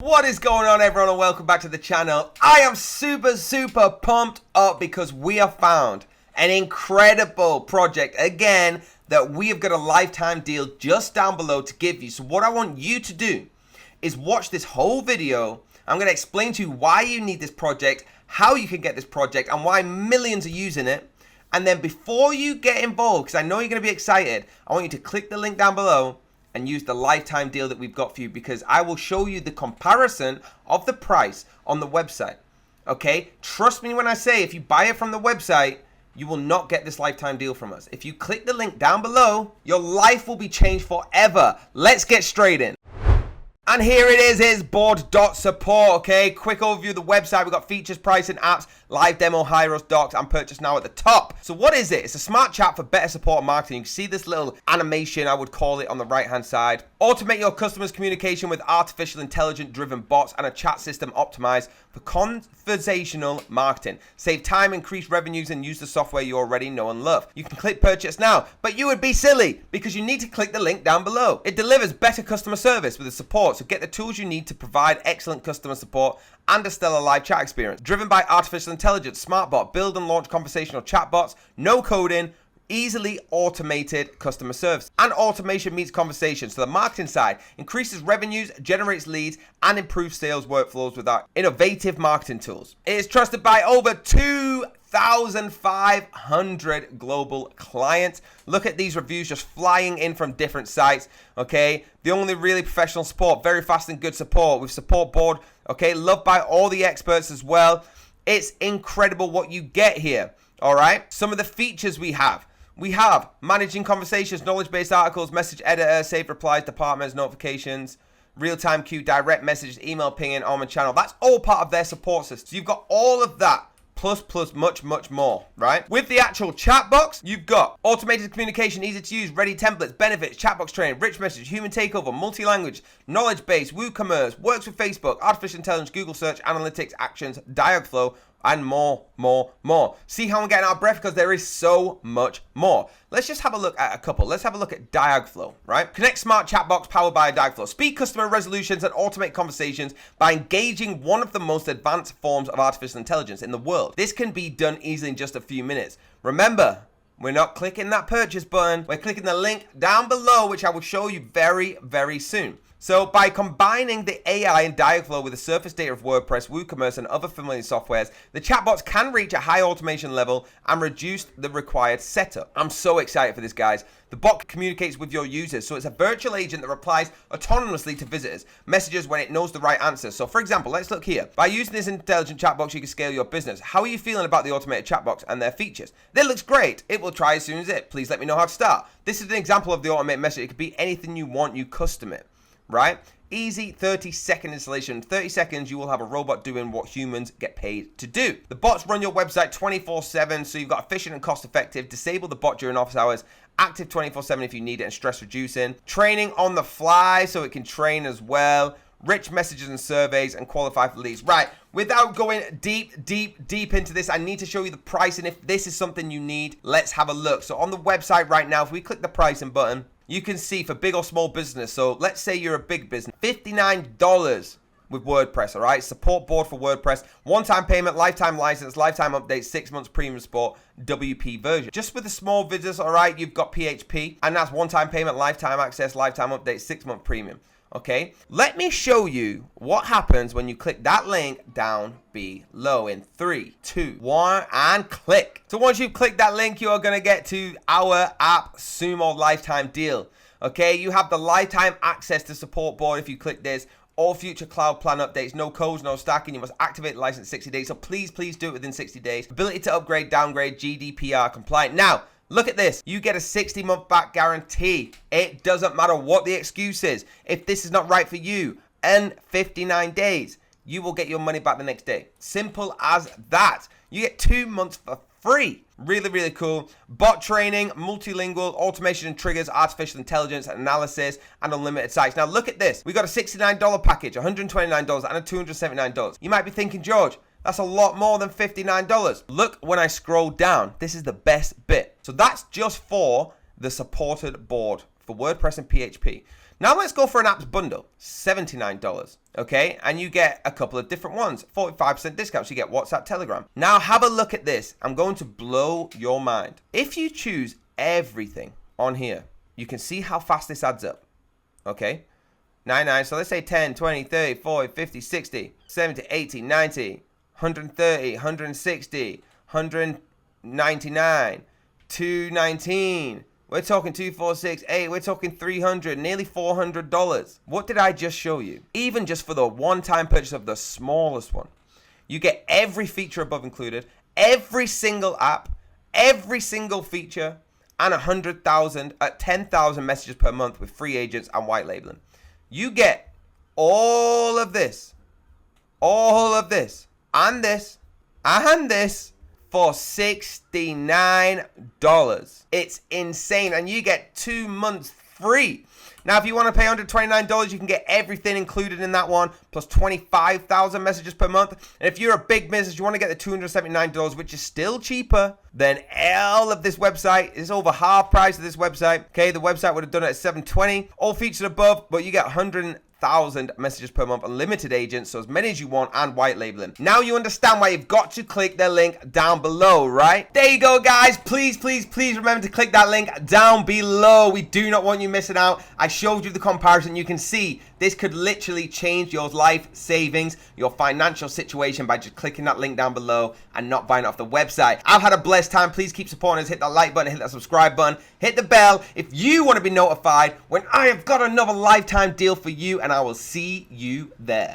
What is going on, everyone, and welcome back to the channel. I am super pumped up because we have found an incredible project again that we have got a lifetime deal just down below to give you. So what I want you to do is watch this whole video. I'm going to explain to you why you need this project, how you can get this project, and why millions are using it. And then before you get involved, because I know you're going to be excited, I want you to click the link down below and use the lifetime deal that we've got for you, because I will show you the comparison of the price on the website. Okay, trust me when I say if you buy it from the website, you will not get this lifetime deal from us. If you click the link down below, your life will be changed forever. Let's get straight in. And here it is Bord.support, okay? Quick overview of the website. We've got features, pricing, apps, live demo, hire us, docs, and purchase now at the top. So what is it? It's a smart chat for better support and marketing. You can see this little animation, I would call it, on the right-hand side. Automate your customers' communication with artificial intelligence-driven bots and a chat system optimized for conversational marketing. Save time, increase revenues, and use the software you already know and love. You can click purchase now, but you would be silly because you need to click the link down below. It delivers better customer service with the support, so get the tools you need to provide excellent customer support and a stellar live chat experience. Driven by artificial intelligence, SmartBot, build and launch conversational chatbots, no coding, easily automated customer service. And automation meets conversation. So the marketing side increases revenues, generates leads, and improves sales workflows with our innovative marketing tools. It is trusted by over 2,500 global clients. Look at these reviews just flying in from different sites, okay? The only really professional support, very fast and good support with support board, okay? Loved by all the experts as well. It's incredible what you get here, all right? Some of the features we have managing conversations, knowledge-based articles, message editor, saved replies, departments, notifications, real-time queue, direct messages, email pinging, on my channel. That's all part of their support system. So you've got all of that, plus much more, right? With the actual chat box, you've got automated communication, easy to use, ready templates, benefits, chat box training, rich message, human takeover, multi-language, knowledge-based, WooCommerce, works with Facebook, artificial intelligence, Google search, analytics, actions, Dialogflow, and more. See how I'm getting out of breath? Because there is so much more. Let's just have a look at a couple. Let's have a look at Dialogflow, right? Connect smart chat box powered by Dialogflow. Speed customer resolutions and automate conversations by engaging one of the most advanced forms of artificial intelligence in the world. This can be done easily in just a few minutes. Remember, we're not clicking that purchase button. We're clicking the link down below, which I will show you very soon. So by combining the AI and Dialogflow with the surface data of WordPress, WooCommerce, and other familiar softwares, the chatbots can reach a high automation level and reduce the required setup. I'm so excited for this, guys. The bot communicates with your users, so it's a virtual agent that replies autonomously to visitors, messages when it knows the right answer. So for example, let's look here. By using this intelligent chatbox, you can scale your business. How are you feeling about the automated chatbox and their features? That looks great. It will try as soon as it. Please let me know how to start. This is an example of the automated message. It could be anything you want, you custom it. Right? Easy 30-second installation. 30 seconds, you will have a robot doing what humans get paid to do. The bots run your website 24/7, so you've got efficient and cost-effective. Disable the bot during office hours. Active 24/7 if you need it, and stress reducing. Training on the fly, so it can train as well. Rich messages and surveys, and qualify for leads. Right, without going deep into this, I need to show you the price, and if this is something you need, let's have a look. So on the website right now, if we click the pricing button, you can see for big or small business, so let's say you're a big business, $59 with WordPress, all right? Support board for WordPress, one-time payment, lifetime license, lifetime update, 6 months premium support, WP version. Just with the small business, all right, you've got PHP, and that's one-time payment, lifetime access, lifetime update, 6-month premium. Okay, let me show you what happens when you click that link down below in 3, 2, 1, and click. So once you've clicked that link, you are going to get to our app Sumo lifetime deal. Okay, you have the lifetime access to support board if you click this. All future cloud plan updates, no codes, no stacking. You must activate the license 60 days. So please do it within 60 days. Ability to upgrade, downgrade, GDPR compliant. Now, look at this. You get a 60-month back guarantee. It doesn't matter what the excuse is. If this is not right for you, in 59 days, you will get your money back the next day. Simple as that. You get 2 months for free. Really cool. Bot training, multilingual, automation and triggers, artificial intelligence, analysis, and unlimited sites. Now look at this. We got a $69 package, $129, and a $279. You might be thinking, George, that's a lot more than $59. Look when I scroll down. This is the best bit. So that's just for the supported board for WordPress and PHP. Now let's go for an apps bundle, $79, okay? And you get a couple of different ones, 45% discounts. You get WhatsApp, Telegram. Now have a look at this. I'm going to blow your mind. If you choose everything on here, you can see how fast this adds up, okay? 99, so let's say 10, 20, 30, 40, 50, 60, 70, 80, 90, 130, 160, 199, 219. We're talking 2468. We're talking $300, nearly $400. What did I just show you? Even just for the one-time purchase of the smallest one, you get every feature above included, every single app, every single feature, and 10,000 messages per month with free agents and white labeling. You get all of this, and this, for $69. It's insane, and you get 2 months free. Now, if you want to pay $129, you can get everything included in that one, plus 25,000 messages per month. And if you're a big business, you want to get the $279, which is still cheaper than all of this website. It's over half price of this website. Okay, the website would have done it at $720. All featured above, but you get 100,000 messages per month, unlimited agents, so as many as you want, and white labeling. Now you understand why you've got to click their link down below, right? There you go, guys. Please remember to click that link down below. We do not want you missing out. I showed you the comparison. You can see this could literally change your life savings, your financial situation, by just clicking that link down below and not buying it off the website. I've had a blessed time. Please keep supporting us. Hit that like button, hit that subscribe button, hit the bell if you want to be notified when I have got another lifetime deal for you, and I will see you there.